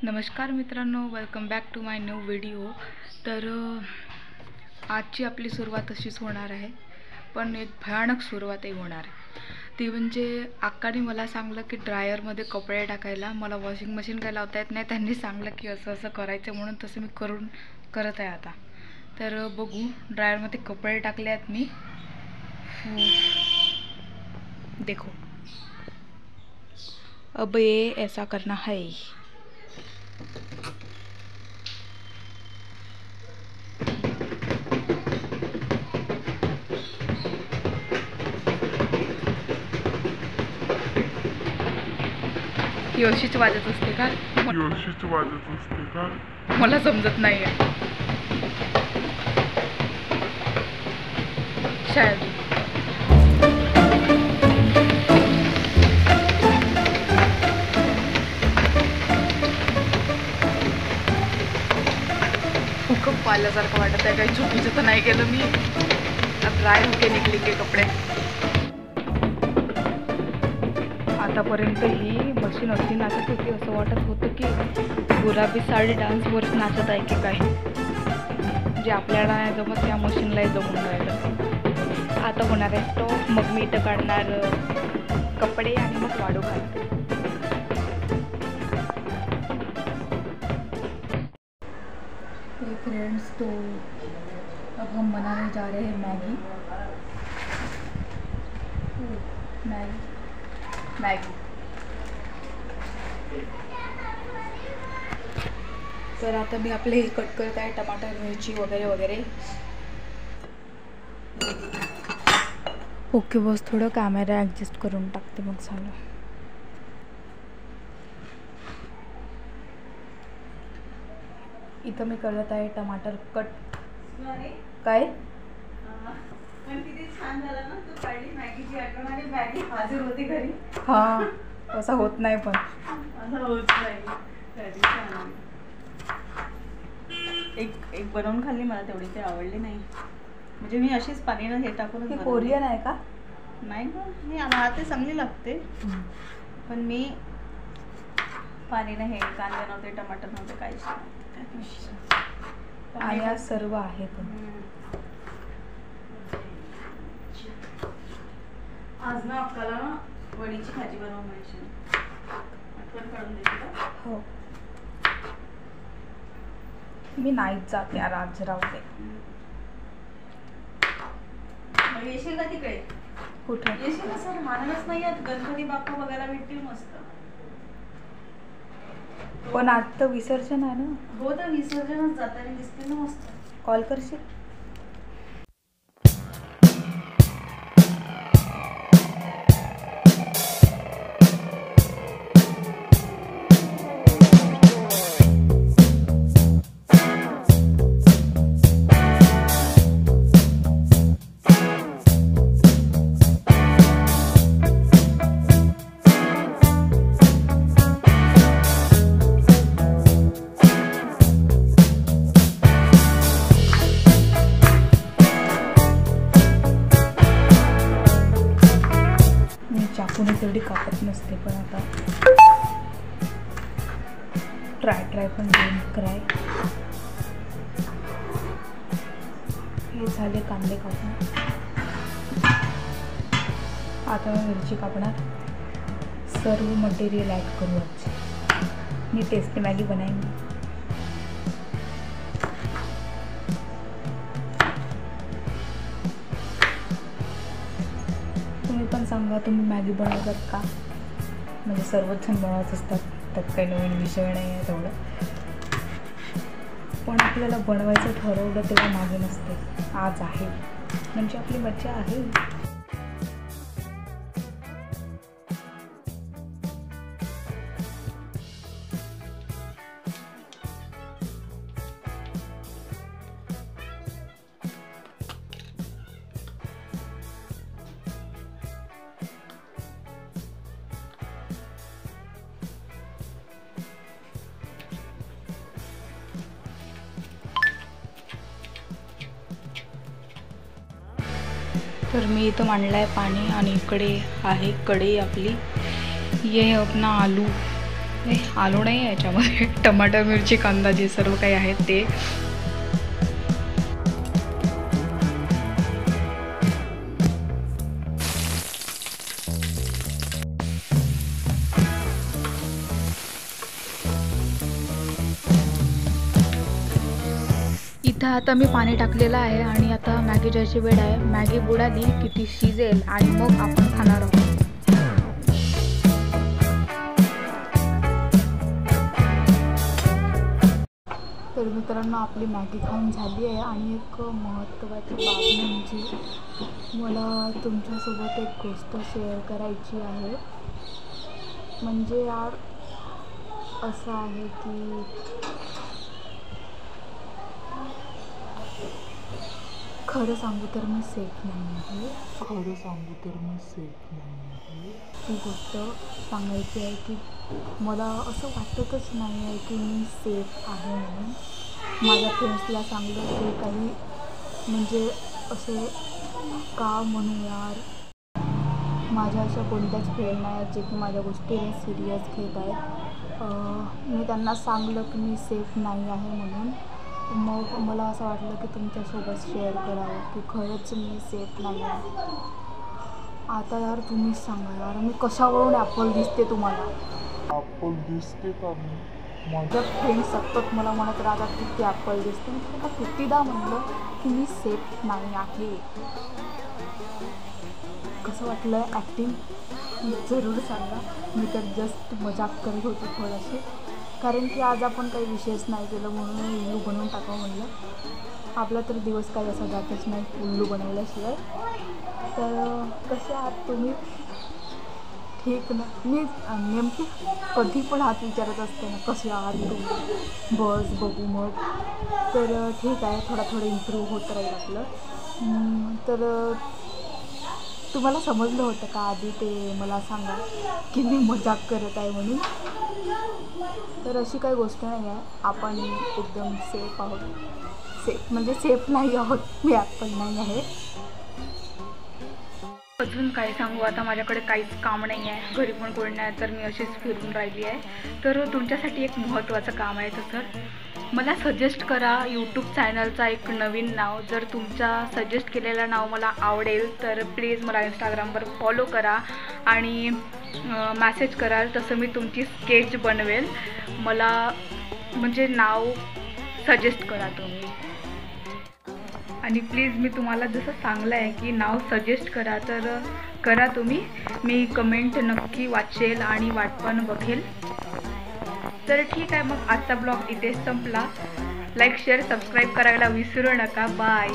नमस्कार मित्रांनो, welcome back to my new video. तर आजची आपली सुरुवात अशीच होणार आहे, पण एक भयानक सुरुवातही होणार आहे। ती म्हणजे अक्काने मला सांगलं की ड्रायरमध्ये कपडे टाकायला, मला वॉशिंग मशीन काय लावता येत नाही। त्यांनी सांगलं की असं असं करायचं, म्हणून तसं मी करत आहे आता। तर बघू, ड्रायरमध्ये कपडे टाकले आहेत मी। देखो, अब ये ऐसा करना है। योशीच वाजत असते का? मला समजत नाही आहे शायद। खूप आल्यासारखं वाटत आहे, काही चुकीचं तर नाही केलं मी। अब ड्राय होके निघले कपडे। आतापर्यंत ही मशीन अशी नाचत होती, असं वाटत होतं की गुलाबी साडी डान्सवरच नाचत आहे की काय। जे आपल्याला नाही जमत त्या मशीनलाही जमून राहिलं। आता होणार आहे स्टॉप, मग मी इथं काढणार कपडे आणि मग वाळू घालते। फ्रेंड्स, तो अब हम बनाने जा रहे हैं मैगी। तर आता मी आपले कट करत आहे, टमाटर, मिरची वगैरे वगैरे। ओके, बस थोडं कॅमेरा ॲडजस्ट करून टाकते, मग झालं। इथं मी करत आहे टमाटर कट। काय पण किती छान झालं ना, तू काढली मॅगीची आठवण आणि मॅगी हाजीर होती घरी। हां, असं होत नाही, पण असं होत नाही। एक बनवून खाल्ली, मला तेवढी ते आवडली नाही। म्हणजे मी अशीच पाणीनं हे टाकून। कोरियन आहे का? नाही गं, मी मला ते चांगली लागते, पण मी पाणीनं हे कांदे नव्हते, टमाटर नव्हते, काहीच नव्हते। आणि आज सर्व आहे पण। आज ना अक्काला ना वडीची भाजी बनवून मिळशील, आठवण काढून देते का? हो, मी नाहीच जाते यार, आज राहू दे। मग येशील का तिकडे? कुठे येशील ना सर, मानच नाही आहेत, गणपती बाप्पा बघायला भेटतील मस्त। पण आज तर विसर्जन आहे ना। हो, तर विसर्जनच जाताना दिसतील ना मस्त। कॉल करशील? चाकूने तेवढी कापत नसते, पण आता ट्राय पण घेऊन क्राय। हे झाले कांदे कापणार, आता मी मिरची कापणार। सर्व मटेरियल ॲड करू आज। मी टेस्टी मॅगी बनाएंगे। तुम्ही पण सांगा, तुम्ही मॅगी बनवतात का? म्हणजे सर्वच जण बनवत असतात, त्यात काही नवीन विषय नाही आहे तेवढं, पण आपल्याला बनवायचं ठरवलं तेव्हा मागे नसते। आज आहे म्हणजे आपली मज्जा आहे। तर मी इथं मांडला आहे पाणी, आणि इकडे आहे कढई आपली। ये अपना आलू आलो नाही याच्यामध्ये टमाटर मिरची कांदा जे सर्व काही आहेत ते. इथं आता मी पाणी टाकलेलं आहे आणि आता मॅगी जायची वेळ आहे. मॅगी बुडाली की ती शिजेल आणि मग आपण खाणार आहोत. तर मित्रांनो आपली मॅगी खाऊन झाली आहे आणि एक महत्त्वाची बाब म्हणजे मला तुमच्यासोबत एक गोष्ट शेअर करायची आहे. म्हणजे यार असं आहे की खरं सांगू तर मी सेफ नाही आहे. ती गोष्ट सांगायची आहे की मला असं वाटतच नाही आहे की मी सेफ आहे म्हणून. माझ्या फ्रेंड्सला सांगलं की काही म्हणजे असे का म्हणू यार, माझ्या अशा कोणत्याच फ्रेंड नाही आहेत जे की माझ्या गोष्टीला सिरियस घेत आहेत. मी त्यांना सांगलं की मी सेफ नाही आहे म्हणून. मग मला असं वाटलं की तुमच्यासोबत शेअर करावं की खरंच मी सेफ नाही आहे. आता यार तुम्हीच सांगा यार, मी कशावरून ॲपल दिसते तुम्हाला? माझ्या फ्रेंड सतत मला म्हणत राहतात की ती ॲपल दिसते. मी तुम्हाला कितीदा म्हणलं की मी सेफ नाही आहे. कसं वाटलं ॲक्टिंग? जरूर सांगा. मी तर जस्ट मजाक करत होती थोडीशी, कारण की आज आपण काही विशेष नाही केलं म्हणून उल्लू बनवून टाकावं म्हणलं. आपला तर दिवस काही असा जातच नाही उल्लू बनवल्याशिवाय. तर कसे आहात तुम्ही? ठीक ना? मी नेमकी कधी पण हात विचारत असते ना कसे आहात तुम्ही, बस बघू मग. तर ठीक आहे, थोडं इम्प्रूव्ह होत राहील आपलं. तर तुम्हाला समजलं होतं का आधी ते मला सांगा की मी मजाक करत आहे म्हणून? तर अशी काही गोष्ट नाही आहे. आपण एकदम सेफ आहोत. सेफ म्हणजे सेफ नाही आहोत. मी ॲपल नाही आहे. अजून काय सांगू, आता माझ्याकडे काहीच काम नाही आहे, घरी पण कोणी नाही, तर मी अशीच फिरून राहिली आहे. तर तुमच्यासाठी एक महत्त्वाचं काम आहे. तर मला सजेस्ट करा यूट्यूब चॅनलचा एक नवीन नाव. जर तुमचा सजेस्ट केलेलं नाव मला आवडेल तर प्लीज मला इंस्टाग्रामवर फॉलो करा आणि मॅसेज कराल, तसं मी तुमची स्केच बनवेल. मला म्हणजे नाव सजेस्ट करा तुम्ही. आणि प्लीज मी तुम्हाला जसं सांगलं आहे की नाव सजेस्ट करा तर करा तुम्ही. मी कमेंट नक्की वाचेल आणि वाट पण बघेल. तर ठीक आहे, मग आजचा ब्लॉग इथेच संपला. लाईक शेअर सबस्क्राईब करायला विसरू नका. बाय.